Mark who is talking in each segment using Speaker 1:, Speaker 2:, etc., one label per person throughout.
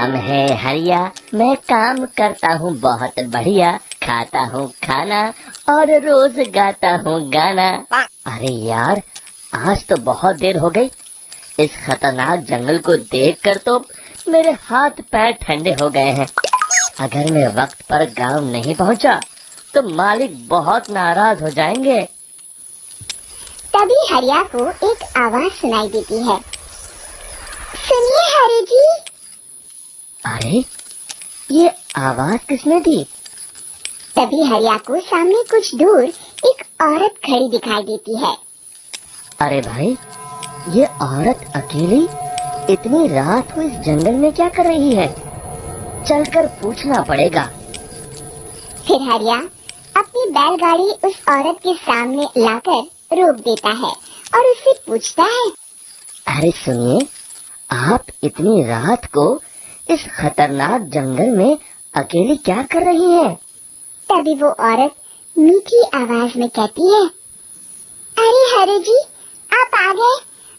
Speaker 1: नाम है हरिया, मैं काम करता हूँ बहुत बढ़िया, खाता हूँ खाना और रोज गाता हूँ गाना। अरे यार, आज तो बहुत देर हो गई। इस खतरनाक जंगल को देखकर तो मेरे हाथ पैर ठंडे हो गए हैं। अगर मैं वक्त पर गांव नहीं पहुंचा तो मालिक बहुत नाराज हो जाएंगे।
Speaker 2: तभी हरिया को एक आवाज सुनाई देती है। सुनिए हरि जी।
Speaker 1: अरे, ये आवाज किसने दी?
Speaker 2: तभी हरिया को सामने कुछ दूर एक औरत खड़ी दिखाई देती है।
Speaker 1: अरे भाई, ये औरत अकेली इतनी रात को इस जंगल में क्या कर रही है? चलकर पूछना पड़ेगा।
Speaker 2: फिर हरिया अपनी बैलगाड़ी उस औरत के सामने लाकर रोक देता है और उससे पूछता है।
Speaker 1: अरे सुनिए, आप इतनी रात को इस खतरनाक जंगल में अकेली क्या कर रही हैं?
Speaker 2: तभी वो औरत मीठी आवाज में कहती है, अरे हरि जी, आप आ गए।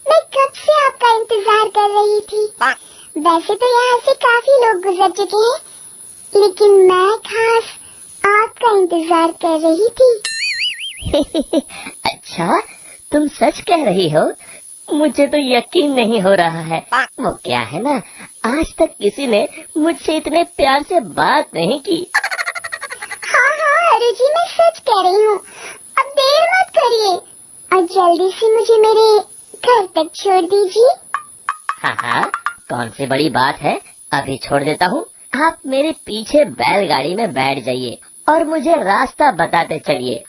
Speaker 2: मैं कब से आपका इंतजार कर रही थी। वैसे तो यहाँ से काफी लोग गुजर चुके हैं, लेकिन मैं खास आपका इंतजार कर रही थी।
Speaker 1: अच्छा, तुम सच कह रही हो? मुझे तो यकीन नहीं हो रहा है। वो क्या है ना, आज तक किसी ने मुझसे इतने प्यार से बात नहीं की।
Speaker 2: हाँ हरि जी, मैं सच कह रही हूँ। अब देर मत करिए और जल्दी से मुझे मेरे घर तक छोड़ दीजिए।
Speaker 1: हाँ, कौन सी बड़ी बात है, अभी छोड़ देता हूँ। आप मेरे पीछे बैलगाड़ी में बैठ जाइए और मुझे रास्ता बताते चलिए।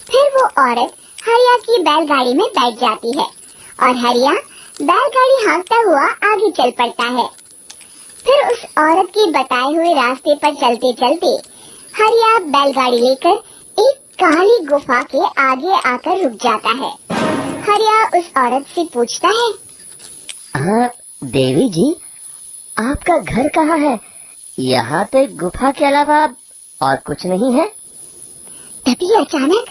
Speaker 2: फिर वो औरत हरिया की बैलगाड़ी में बैठ जाती है और हरिया बैलगाड़ी हाँकता हुआ आगे चल पड़ता है। फिर उस औरत के बताए हुए रास्ते पर चलते चलते हरिया बैलगाड़ी लेकर एक काली गुफा के आगे आकर रुक जाता है। हरिया उस औरत से पूछता है,
Speaker 1: हाँ देवी जी, आपका घर कहाँ है? यहाँ तो एक गुफा के अलावा और कुछ नहीं है।
Speaker 2: तभी अचानक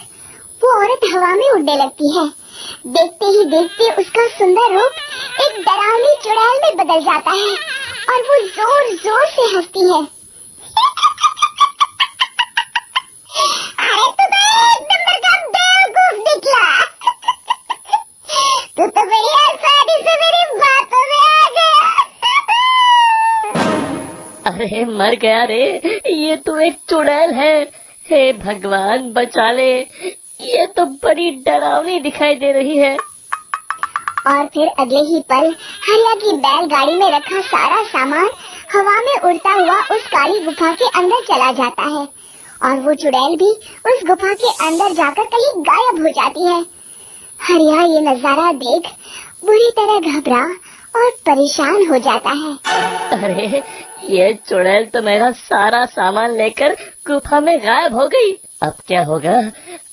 Speaker 2: वो औरत हवा में उड़ने लगती है। देखते ही देखते उसका सुंदर रूप एक डरावनी चुड़ैल में बदल जाता है और वो जोर जोर से हंसती है। अरे तू तो एक नंबर का बेवकूफ निकला। तू तो बड़ी आसानी से मेरी बातों में आ गया।
Speaker 1: अरे मर गया रे, ये तो एक चुड़ैल है। हे भगवान बचा ले, ये तो बड़ी डरावनी दिखाई दे रही है।
Speaker 2: और फिर अगले ही पल हरिया की बैलगाड़ी में रखा सारा सामान हवा में उड़ता हुआ उस काली गुफा के अंदर चला जाता है और वो चुड़ैल भी उस गुफा के अंदर जाकर कहीं गायब हो जाती है। हरिया ये नजारा देख बुरी तरह घबरा और परेशान हो जाता है।
Speaker 1: अरे, ये चुड़ैल तो मेरा सारा सामान लेकर गुफा में गायब हो गई। अब क्या होगा?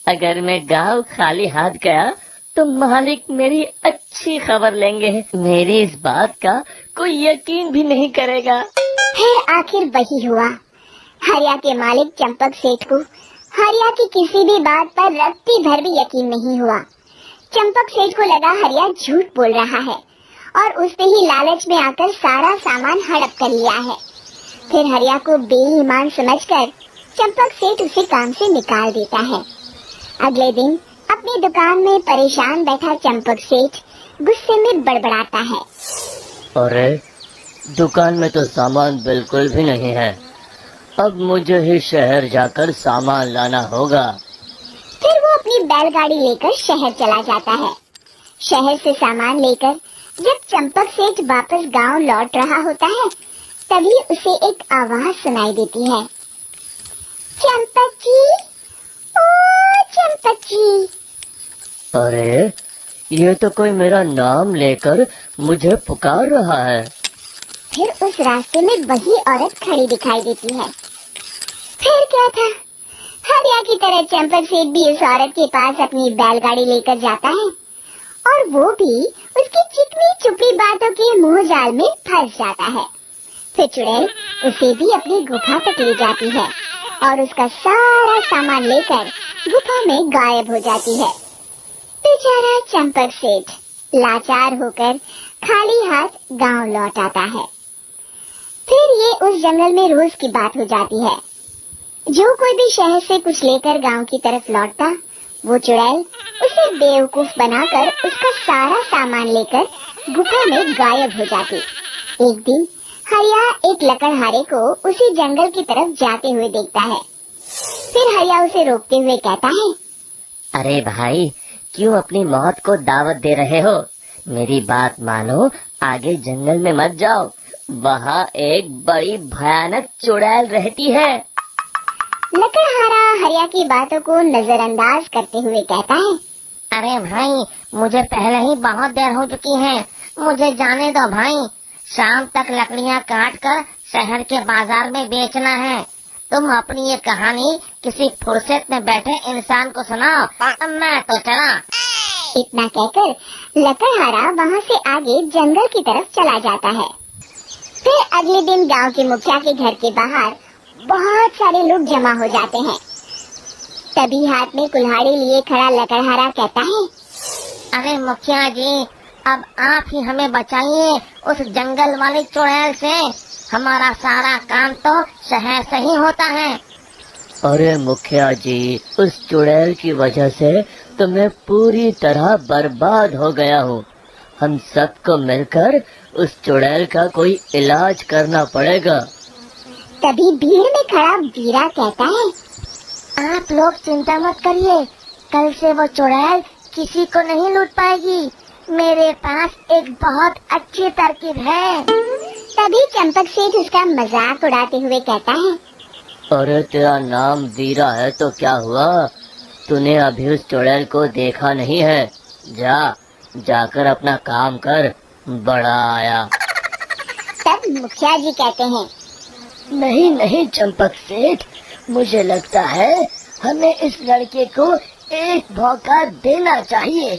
Speaker 1: अगर मैं गांव खाली हाथ गया तो मालिक मेरी अच्छी खबर लेंगे। मेरी इस बात का कोई यकीन भी नहीं करेगा।
Speaker 2: फिर आखिर वही हुआ। हरिया के मालिक चंपक सेठ को हरिया की किसी भी बात पर रत्ती भर भी यकीन नहीं हुआ। चंपक सेठ को लगा हरिया झूठ बोल रहा है और उसने ही लालच में आकर सारा सामान हड़प कर लिया है। फिर हरिया को बेईमान समझकर चंपक सेठ उसे काम से निकाल देता है। अगले दिन अपनी दुकान में परेशान बैठा चंपक सेठ गुस्से में बड़बड़ाता है।
Speaker 1: अरे, दुकान में तो सामान बिल्कुल भी नहीं है। अब मुझे ही शहर जाकर सामान लाना होगा।
Speaker 2: फिर वो अपनी बैलगाड़ी लेकर शहर चला जाता है। शहर से सामान लेकर जब चंपक सेठ वापस गांव लौट रहा होता है, तभी उसे एक आवाज सुनाई देती है। चंपक जी, ओ चंपक जी।
Speaker 1: अरे, ये तो कोई मेरा नाम लेकर मुझे पुकार रहा है।
Speaker 2: फिर उस रास्ते में वही औरत खड़ी दिखाई देती है। फिर क्या था, हरिया की तरह चंपक सेठ भी उस औरत के पास अपनी बैलगाड़ी लेकर जाता है और वो भी उसकी चिकनी चुपड़ी बातों के मुंह जाल में फंस जाता है। फिर चुड़ैल उसे भी अपनी गुफा तक ले जाती है और उसका सारा सामान लेकर गुफा में गायब हो जाती है। बेचारा चंपक सेठ लाचार होकर खाली हाथ गांव लौट आता है। फिर ये उस जंगल में रोज की बात हो जाती है। जो कोई भी शहर से कुछ लेकर गांव की तरफ लौटता, वो चुड़ैल उसे बेवकूफ बनाकर उसका सारा सामान लेकर गुफा में गायब हो जाती। एक दिन हरिया एक लकड़हारे को उसी जंगल की तरफ जाते हुए देखता है। फिर हरिया उसे रोकते हुए कहता है,
Speaker 1: अरे भाई, क्यों अपनी मौत को दावत दे रहे हो? मेरी बात मानो, आगे जंगल में मत जाओ, वहाँ एक बड़ी भयानक चुड़ैल रहती है।
Speaker 2: लकड़हारा हरिया की बातों को नजरअंदाज करते हुए कहता है,
Speaker 3: अरे भाई, मुझे पहले ही बहुत देर हो चुकी है, मुझे जाने दो भाई। शाम तक लकड़ियाँ काट कर शहर के बाजार में बेचना है। तुम अपनी ये कहानी किसी फुर्सत में बैठे इंसान को सुनाओ, अब मैं तो चला।
Speaker 2: इतना कहकर लकड़हारा वहाँ से आगे जंगल की तरफ चला जाता है। फिर अगले दिन गांव के मुखिया के घर के बाहर बहुत सारे लोग जमा हो जाते हैं। तभी हाथ में कुल्हाड़ी लिए खड़ा लकड़हारा कहता है,
Speaker 3: अरे मुखिया जी, अब आप ही हमें बचाइए उस जंगल वाली चुड़ैल से। हमारा सारा काम तो शहर से ही होता है।
Speaker 1: अरे मुखिया जी, उस चुड़ैल की वजह से तो मैं पूरी तरह बर्बाद हो गया हूँ। हम सबको मिलकर उस चुड़ैल का कोई इलाज करना पड़ेगा।
Speaker 2: तभी भीड़ में खड़ा वीरा कहता है,
Speaker 3: आप लोग चिंता मत करिए, कल से वो चुड़ैल किसी को नहीं लूट पाएगी। मेरे पास एक बहुत अच्छी तरकीब है।
Speaker 2: तभी चंपक सेठ उसका मजाक उड़ाते हुए कहता है,
Speaker 1: अरे तेरा नाम वीरा है तो क्या हुआ? तूने अभी उस चुड़ैल को देखा नहीं है? जाकर अपना काम कर, बड़ा आया।
Speaker 2: तब मुखिया जी कहते हैं,
Speaker 1: नहीं नहीं चंपक सेठ, मुझे लगता है हमें इस लड़के को एक मौका देना चाहिए।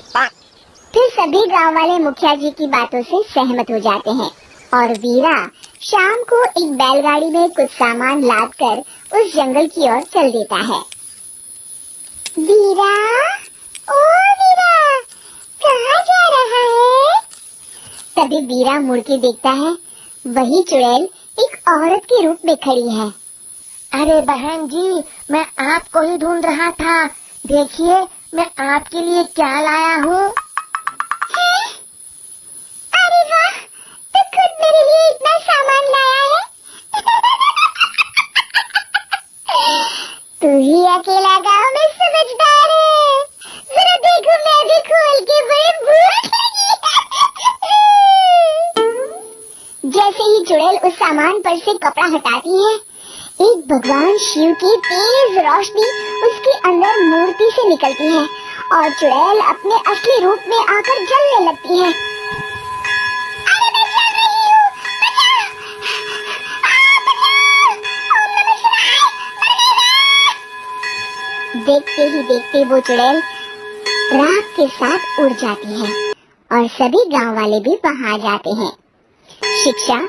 Speaker 2: फिर सभी गांव वाले मुखिया जी की बातों से सहमत हो जाते हैं और वीरा शाम को एक बैलगाड़ी में कुछ सामान लाद कर उस जंगल की ओर चल देता है। वीरा, ओ वीरा, कहाँ जा रहा है? तभी वीरा मुड़ के देखता है, वही चुड़ैल एक औरत के रूप में खड़ी है।
Speaker 3: अरे बहन जी, मैं आपको ही ढूंढ रहा था। देखिए, मैं आपके लिए क्या लाया हूँ।
Speaker 2: अरे वाह, तो खुद मेरे लिए इतना सामान लाया है। तू ही अकेला गांव में समझदार है। जरा देखो, मैं भी खोल के बड़ी भूख लगी। जैसे ही चुड़ैल उस सामान पर से कपड़ा हटाती है, एक भगवान शिव की तेज रोशनी उसके अंदर मूर्ति से निकलती है और चुड़ैल अपने असली रूप में आकर जलने लगती है। अरे मैं जल रही हूँ, बचाओ! बचाओ! ओम नमः शिवाय! देखते ही देखते वो चुड़ैल राख के साथ उड़ जाती है और सभी गांव वाले भी वहां आ जाते हैं। शिक्षा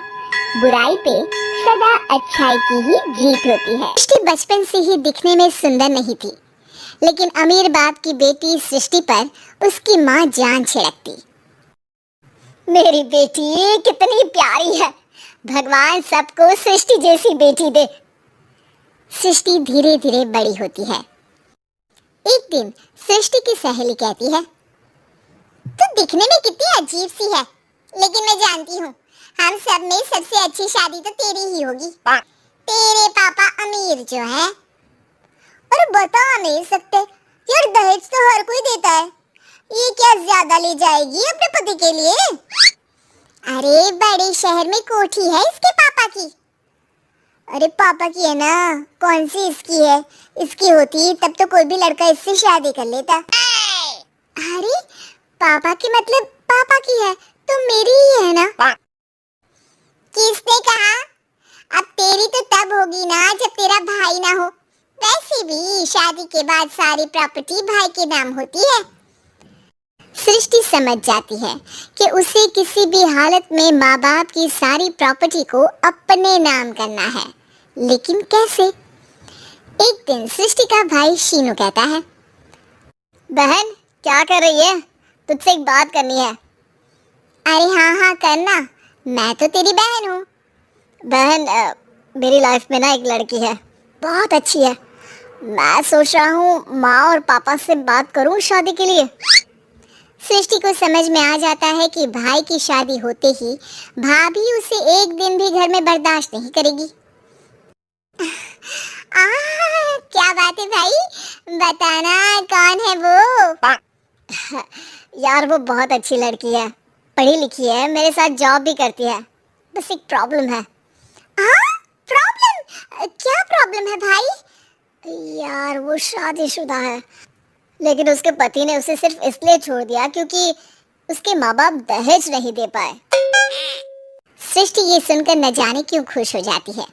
Speaker 2: बुराई पे सदा अच्छाई की ही जीत होती है। सृष्टि बचपन से ही दिखने में सुंदर नहीं थी, लेकिन अमीर बाप की बेटी सृष्टि पर उसकी माँ जान छिड़कती। मेरी बेटी कितनी प्यारी है, भगवान सबको सृष्टि जैसी बेटी दे। सृष्टि धीरे धीरे बड़ी होती है। एक दिन सृष्टि की सहेली कहती है, तू दिखने में कितनी अजीब सी है, लेकिन मैं जानती हूँ हम सब में सबसे अच्छी शादी तो तेरी ही होगी। तेरे पापा अमीर जो है। और बता नहीं सकते यार, दहेज तो हर कोई देता है, ये क्या ज्यादा ले जाएगी अपने पति के लिए? अरे बड़े शहर में कोठी है इसके पापा की। अरे पापा की है ना, कौन सी इसकी है? इसकी होती तब तो कोई भी लड़का इससे शादी कर लेता। अरे पापा की मतलब पापा की है तो मेरी ही है ना? किसने कहा? अब तेरी तो तब होगी ना जब तेरा भाई ना हो। वैसे भी शादी के बाद सारी प्रॉपर्टी भाई के नाम होती है। सृष्टि समझ जाती है कि उसे किसी भी हालत में माँ बाप की सारी प्रॉपर्टी को अपने नाम करना है, लेकिन कैसे? एक दिन सृष्टि का भाई शीनू कहता है, बहन क्या कर रही है? तुझसे एक बात करनी है। अरे हाँ हाँ करना, मैं तो तेरी बहन हूँ। बहन, मेरी लाइफ में ना एक लड़की है, बहुत अच्छी है। मैं सोच रहा हूँ माँ और पापा से बात करूँ शादी के लिए। सृष्टि को समझ में आ जाता है कि भाई की शादी होते ही भाभी उसे एक दिन भी घर में बर्दाश्त नहीं करेगी। क्या बात है भाई, बताना कौन है वो? यार वो बहुत अच्छी लड़की है, पढ़ी लिखी है, मेरे साथ जॉब भी करती है। बस एक प्रॉब्लम है। प्रॉब्लम? क्या प्रॉब्लम है भाई? यार वो शादीशुदा है, लेकिन उसके पति ने उसे सिर्फ इसलिए छोड़ दिया क्योंकि उसके माँ बाप दहेज नहीं दे पाए। सृष्टि ये सुनकर न जाने क्यों खुश हो जाती है।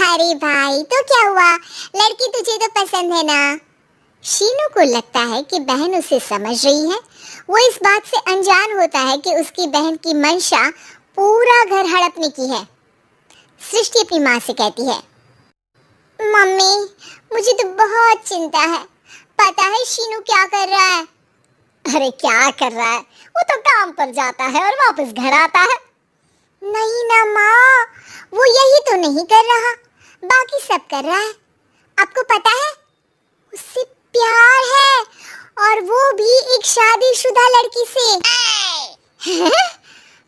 Speaker 2: अरे भाई तो क्या हुआ, लड़की तुझे तो पसंद है ना? शीनू को लगता है कि बहन उसे समझ रही है। वो इस बात से अनजान होता है कि उसकी बहन की मंशा पूरा घर हड़पने की है। सृष्टि अपनी माँ से कहती है, मम्मी मुझे तो बहुत चिंता है। पता है शीनू क्या कर रहा है? अरे क्या कर रहा है, वो तो काम पर जाता है और वापस घर आता है। नहीं ना माँ, वो यही तो नहीं कर रहा, बाकी सब कर रहा है। आपको पता है उससे प्यार है, और वो भी एक शादीशुदा लड़की से।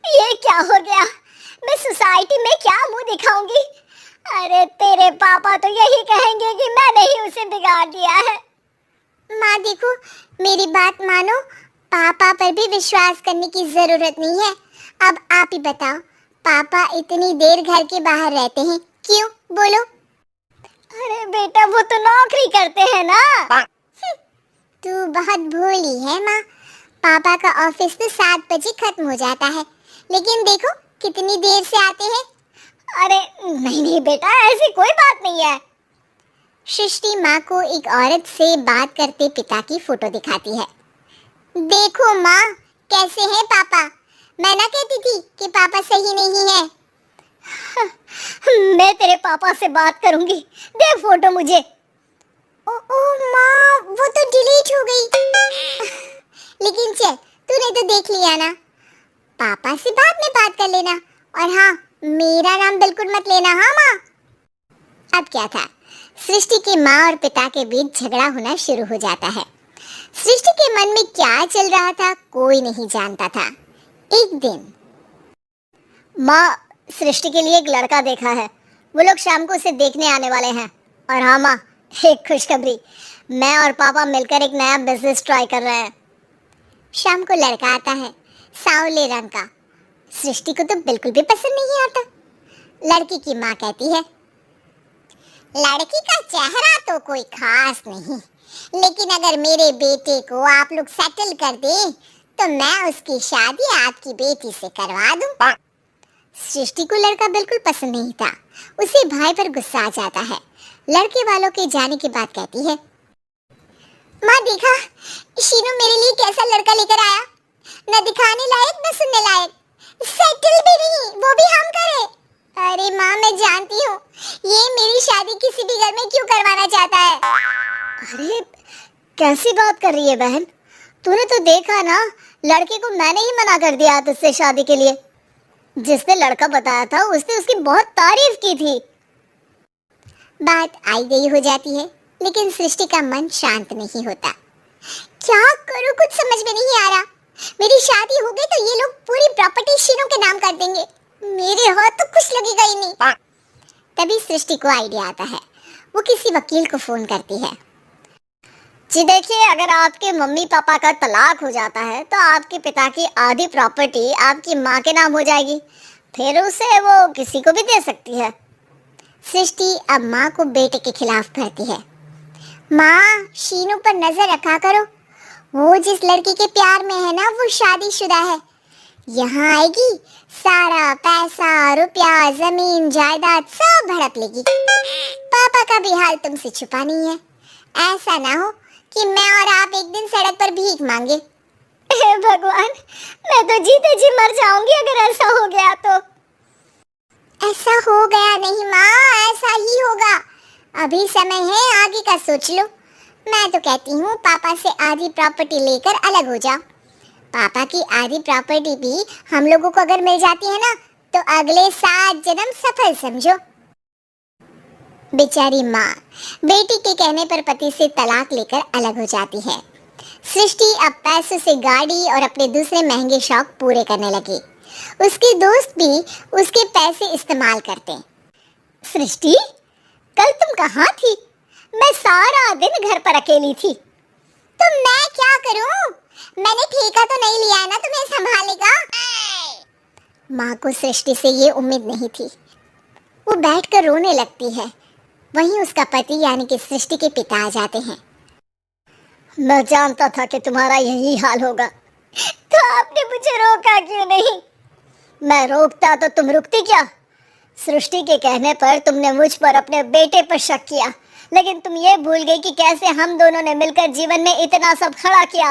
Speaker 2: ये क्या हो गया, मैं सोसाइटी में क्या मुंह दिखाऊंगी? अरे तेरे पापा तो यही कहेंगे कि मैंने ही उसे बिगाड़ दिया है। माँ देखो, मेरी बात मानो, पापा पर भी विश्वास करने की जरूरत नहीं है। अब आप ही बताओ, पापा इतनी देर घर के बाहर रहते हैं क्यों, बोलो? अरे बेटा वो तो नौकरी करते हैं ना। तू बहुत भोली है माँ, पापा का ऑफिस तो 7 बजे खत्म हो जाता है, लेकिन देखो कितनी देर से आते हैं। अरे नहीं नहीं बेटा, ऐसी कोई बात नहीं है। सृष्टि माँ को एक औरत से बात करते पिता की फोटो दिखाती है। देखो माँ, कैसे हैं पापा? मैं ना कहती थी कि पापा सही नहीं है। मैं तेरे पापा से बात करूंगी, दे फोटो मुझे। ओ माँ, वो तो डिलीट हो गई। लेकिन चल, तूने तो देख लिया ना, पापा से बाद में बात कर लेना। और हाँ, मेरा नाम बिल्कुल मत लेना। हाँ माँ। अब क्या था, सृष्टि के माँ और पिता के बीच झगड़ा होना शुरू हो जाता है। सृष्टि के मन में क्या चल रहा था कोई नहीं जानता था। एक दिन, माँ सृष्टि के लिए एक लड़का देखा है, वो लोग शाम को उसे देखने आने वाले हैं। और हाँ माँ, एक खुशखबरी, मैं और पापा मिलकर एक नया बिजनेस ट्राई कर रहे हैं। शाम को लड़का आता है, सांवले रंग का। सृष्टि को तो बिल्कुल भी पसंद नहीं आता। लड़की की माँ कहती है, लड़की का चेहरा तो कोई खास नहीं, लेकिन अगर मेरे बेटे को आप लोग सेटल कर दें तो मैं उसकी शादी आपकी बेटी से करवा दूं। सृष्टि को लड़का बिल्कुल पसंद नहीं था। उसे भाई पर गुस्सा आ जाता है। लड़के वालों के जाने के बाद कहती है, माँ देखा, शीनू मेरे लिए कैसा लड़का लेकर आया, न दिखाने लायक न सुनने लायक, सेटल भी नहीं, वो भी हम करे। अरे माँ मैं जानती हूँ ये मेरी शादी किसी भी घर में क्यों करवाना चाहता है। अरे कैसी बात कर रही है बहन, तूने तो देखा ना, लड़के को मैंने ही मना कर दिया तुझसे शादी के लिए। जिसने लड़का बताया था उसने उसकी बहुत तारीफ की थी। बात आई गई हो जाती है, लेकिन सृष्टि का मन शांत नहीं होता। क्या करूं, कुछ समझ में नहीं आ रहा। मेरी शादी हो गई तो ये लोग पूरी प्रॉपर्टी शीनू के नाम कर देंगे, मेरे हाथ तो कुछ लगेगा ही नहीं। तभी सृष्टि को आइडिया आता है। वो किसी वकील को फोन करती है। जी देखिए, अगर आपके मम्मी पापा का तलाक हो जाता है तो आपके पिता की आधी प्रॉपर्टी आपकी माँ के नाम हो जाएगी, फिर उसे वो किसी को भी दे सकती है। सृष्टि अब माँ को बेटे के खिलाफ कहती है, माँ शीनू पर नजर रखा करो, वो जिस लड़की के प्यार में है ना वो शादीशुदा है। यहाँ आएगी, सारा पैसा रुपया जमीन जायदाद सब हड़प लेगी। पापा का भी हाल तुमसे छुपा नहीं है। ऐसा ना हो कि मैं और आप एक दिन सड़क पर भीख मांगे। भगवान, मैं तो जीते जी मर जाऊंगी अगर ऐसा हो गया तो। ऐसा हो गया नहीं माँ, ऐसा ही होगा। अभी समय है, आगे का सोच लो। मैं तो कहती हूँ पापा से आधी प्रॉपर्टी लेकर अलग हो जाओ। पापा की आधी प्रॉपर्टी भी हम लोगों को अगर मिल जाती है ना तो अगले 7 जन्म सफल समझो। बेचारी माँ बेटी के कहने पर पति से तलाक लेकर अलग हो जाती है। सृष्टि अब पैसों से गाड़ी और अपने दूसरे महंगे शौक पूरे करने लगी। उसके दोस्त भी उसके पैसे इस्तेमाल करते। सृष्टि, कल तुम कहाँ थी? मैं सारा दिन घर पर अकेली थी। तो मैं क्या करूं? मैंने ठेका तो नहीं लिया ना तुम्हें संभालने का। माँ को सृष्टि से ये उम्मीद नहीं थी। वो बैठकर रोने लगती है। वहीं उसका पति यानी कि सृष्टि के पिता आ जाते हैं। मैं जानता था कि तुम्हारा यही हाल होगा, तो आपने मुझे रोका क्यों नहीं? मैं रोकता तो तुम रुकती क्या? सृष्टि के कहने पर तुमने मुझ पर अपने बेटे पर शक किया, लेकिन तुम ये भूल गई कि कैसे हम दोनों ने मिलकर जीवन में इतना सब खड़ा किया।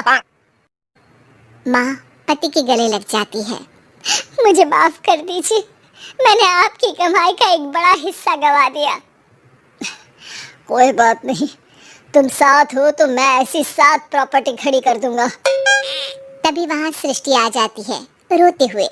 Speaker 2: माँ पति के गले लग जाती है। मुझे माफ कर दीजिए, मैंने आपकी कमाई का एक बड़ा हिस्सा गवा दिया। कोई बात नहीं, तुम साथ हो तो मैं ऐसी 7 प्रॉपर्टी खड़ी कर दूंगा। तभी वहाँ सृष्टि आ जाती है रोते हुए।